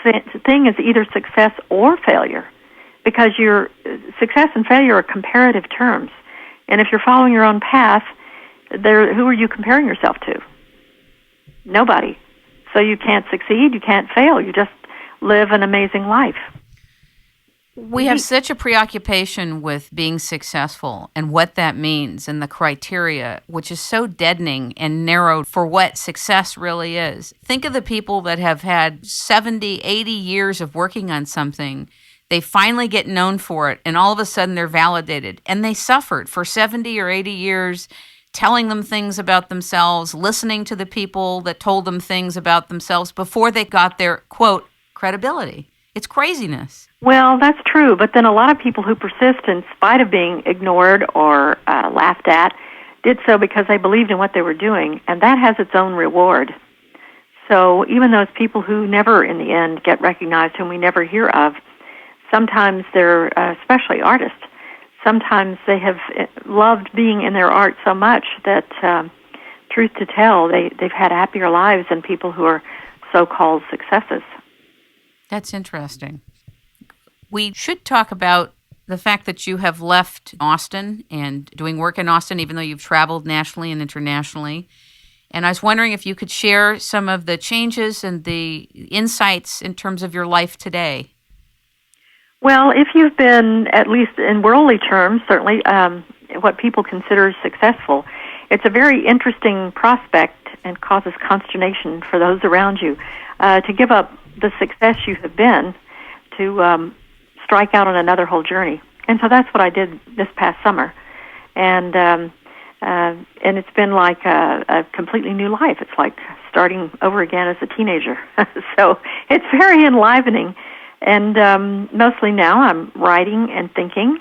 such thing as either success or failure, because your success and failure are comparative terms. And if you're following your own path, who are you comparing yourself to? Nobody. So you can't succeed, you can't fail, you just live an amazing life. We have such a preoccupation with being successful and what that means and the criteria, which is so deadening and narrowed for what success really is. Think of the people that have had 70, 80 years of working on something. They finally get known for it, and all of a sudden they're validated. And they suffered for 70 or 80 years, telling them things about themselves, listening to the people that told them things about themselves before they got their, quote, credibility. It's craziness. Well, that's true, but then a lot of people who persist in spite of being ignored or laughed at did so because they believed in what they were doing, and that has its own reward. So even those people who never, in the end, get recognized, whom we never hear of, sometimes they're, especially artists, sometimes they have loved being in their art so much that, truth to tell, they've had happier lives than people who are so-called successes. That's interesting. We should talk about the fact that you have left Austin and doing work in Austin, even though you've traveled nationally and internationally. And I was wondering if you could share some of the changes and the insights in terms of your life today. Well, if you've been, at least in worldly terms, certainly what people consider successful, it's a very interesting prospect and causes consternation for those around you to give up the success you have been to strike out on another whole journey. And so that's what I did this past summer. And it's been like a completely new life. It's like starting over again as a teenager. So it's very enlivening. And mostly now I'm writing and thinking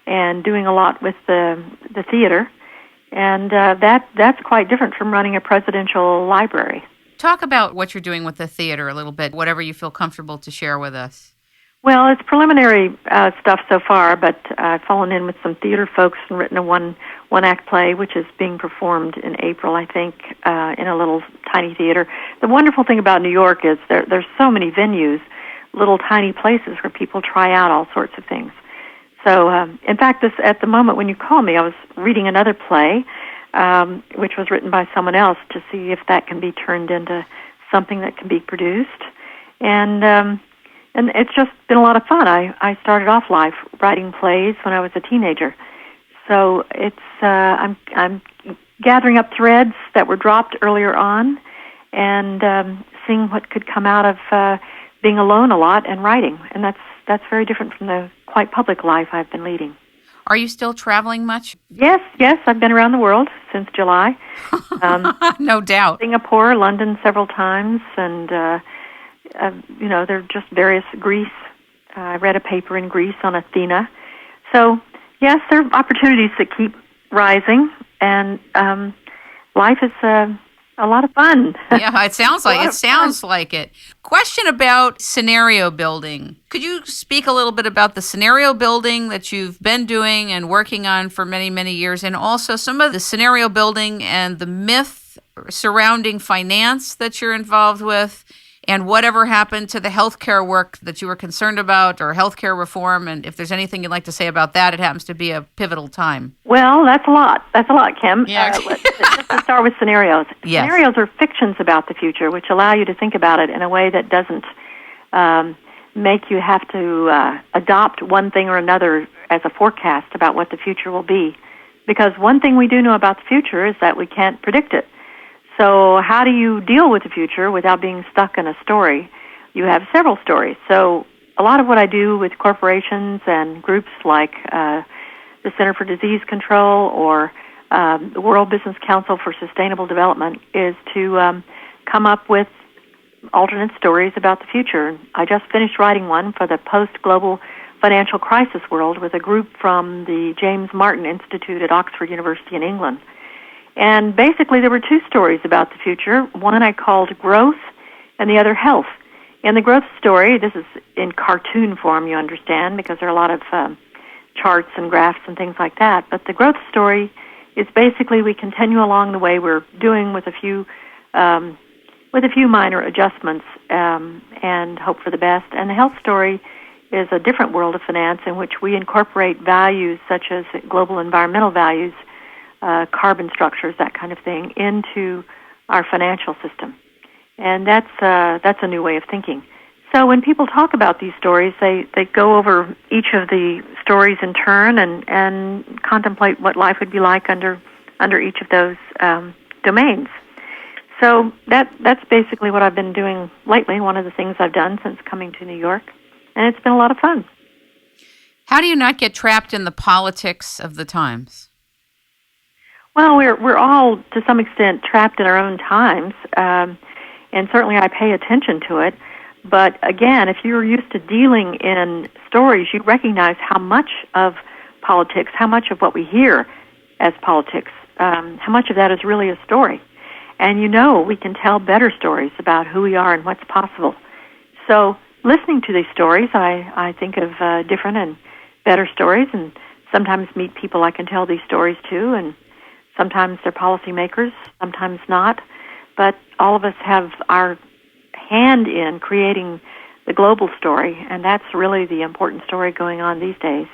and doing a lot with the theater. And that's quite different from running a presidential library. Talk about what you're doing with the theater a little bit, whatever you feel comfortable to share with us. Well, it's preliminary stuff so far, but I've fallen in with some theater folks and written a one-act play, which is being performed in April, I think, in a little tiny theater. The wonderful thing about New York is there's so many venues, little tiny places where people try out all sorts of things. So, in fact, at the moment when you called me, I was reading another play, which was written by someone else, to see if that can be turned into something that can be produced. And it's just been a lot of fun. I started off life writing plays when I was a teenager. So it's I'm gathering up threads that were dropped earlier on and seeing what could come out of being alone a lot and writing. And that's very different from the quite public life I've been leading. Are you still traveling much? Yes, I've been around the world since July. No doubt. Singapore, London several times, and there are just various Greece. I read a paper in Greece on Athena. So, yes, there are opportunities that keep rising, and life is a lot of fun. Yeah, it sounds like it. Question about scenario building. Could you speak a little bit about the scenario building that you've been doing and working on for many, many years, and also some of the scenario building and the myth surrounding finance that you're involved with, and whatever happened to the healthcare work that you were concerned about, or healthcare reform, and if there's anything you'd like to say about that, it happens to be a pivotal time. Well, that's a lot. Kim. Yeah. Let's start with scenarios. Yes. Scenarios are fictions about the future, which allow you to think about it in a way that doesn't make you have to adopt one thing or another as a forecast about what the future will be. Because one thing we do know about the future is that we can't predict it. So how do you deal with the future without being stuck in a story? You have several stories. So a lot of what I do with corporations and groups like the Center for Disease Control or the World Business Council for Sustainable Development is to come up with alternate stories about the future. I just finished writing one for the post-global financial crisis world with a group from the James Martin Institute at Oxford University in England. And basically there were two stories about the future. One I called Growth and the other Health. In the growth story, this is in cartoon form, you understand, because there are a lot of charts and graphs and things like that. But the growth story is basically we continue along the way we're doing with a few with a few minor adjustments, and hope for the best. And the health story is a different world of finance in which we incorporate values such as global environmental values, carbon structures, that kind of thing, into our financial system. And that's a new way of thinking. So when people talk about these stories, they go over each of the stories in turn and contemplate what life would be like under each of those domains. So that's basically what I've been doing lately, one of the things I've done since coming to New York, and it's been a lot of fun. How do you not get trapped in the politics of the times? Well, we're all, to some extent, trapped in our own times, and certainly I pay attention to it. But again, if you're used to dealing in stories, you recognize how much of politics, how much of what we hear as politics, how much of that is really a story. And we can tell better stories about who we are and what's possible. So listening to these stories, I think of different and better stories, and sometimes meet people I can tell these stories to, and sometimes they're policymakers, sometimes not. But all of us have our hand in creating the global story, and that's really the important story going on these days.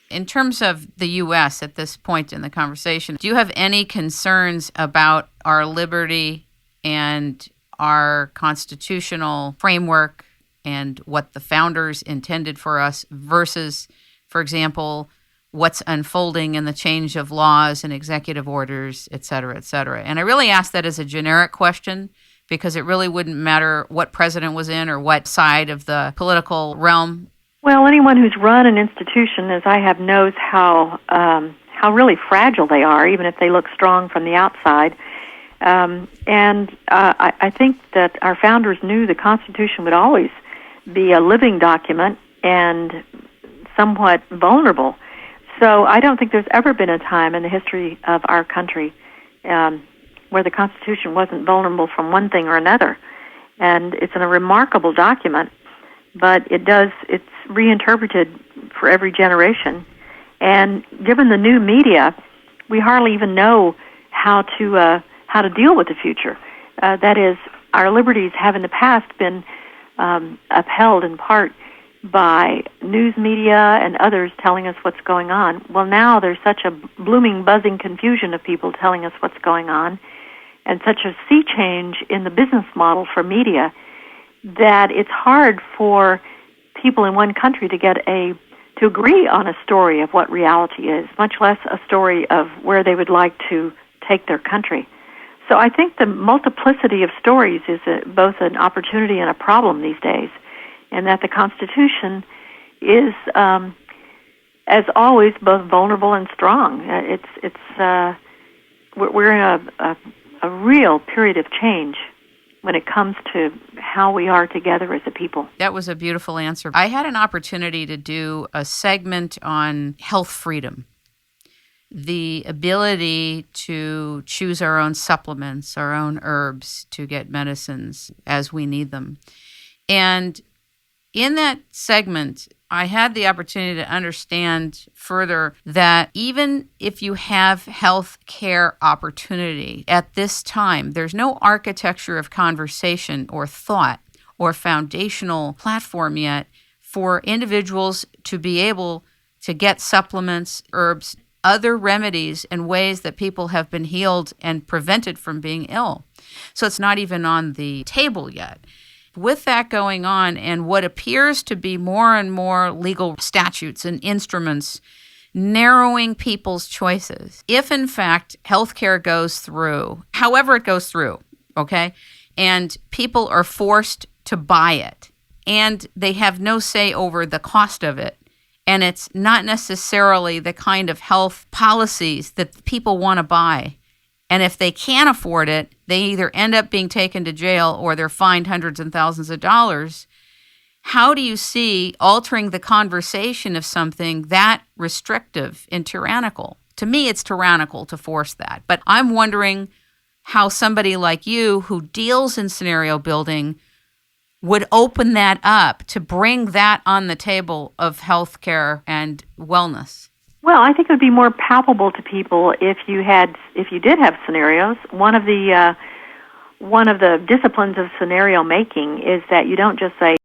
In terms of the U.S. at this point in the conversation, do you have any concerns about our liberty and our constitutional framework and what the founders intended for us versus, for example, what's unfolding in the change of laws and executive orders, et cetera, et cetera? And I really ask that as a generic question because it really wouldn't matter what president was in or what side of the political realm. Well, anyone who's run an institution, as I have, knows how really fragile they are, even if they look strong from the outside. I think that our founders knew the Constitution would always be a living document and somewhat vulnerable. So I don't think there's ever been a time in the history of our country where the Constitution wasn't vulnerable from one thing or another. And it's a remarkable document, but it's reinterpreted for every generation. And given the new media, we hardly even know how to deal with the future. That is, our liberties have in the past been upheld in part by news media and others telling us what's going on. Well, now there's such a blooming, buzzing confusion of people telling us what's going on, and such a sea change in the business model for media that it's hard for people in one country to agree on a story of what reality is, much less a story of where they would like to take their country. So I think the multiplicity of stories is both an opportunity and a problem these days, and that the Constitution is, as always, both vulnerable and strong. We're in a real period of change when it comes to how we are together as a people. That was a beautiful answer. I had an opportunity to do a segment on health freedom, the ability to choose our own supplements, our own herbs to get medicines as we need them. And in that segment, I had the opportunity to understand further that even if you have health care opportunity at this time, there's no architecture of conversation or thought or foundational platform yet for individuals to be able to get supplements, herbs, other remedies and ways that people have been healed and prevented from being ill. So it's not even on the table yet. With that going on and what appears to be more and more legal statutes and instruments narrowing people's choices, if in fact healthcare goes through, however it goes through, okay, and people are forced to buy it and they have no say over the cost of it, and it's not necessarily the kind of health policies that people want to buy, and if they can't afford it, they either end up being taken to jail or they're fined hundreds and thousands of dollars. How do you see altering the conversation of something that restrictive and tyrannical? To me, it's tyrannical to force that. But I'm wondering how somebody like you who deals in scenario building would open that up to bring that on the table of healthcare and wellness. Well, I think it would be more palpable to people if you did have scenarios. One of the one of the disciplines of scenario making is that you don't just say,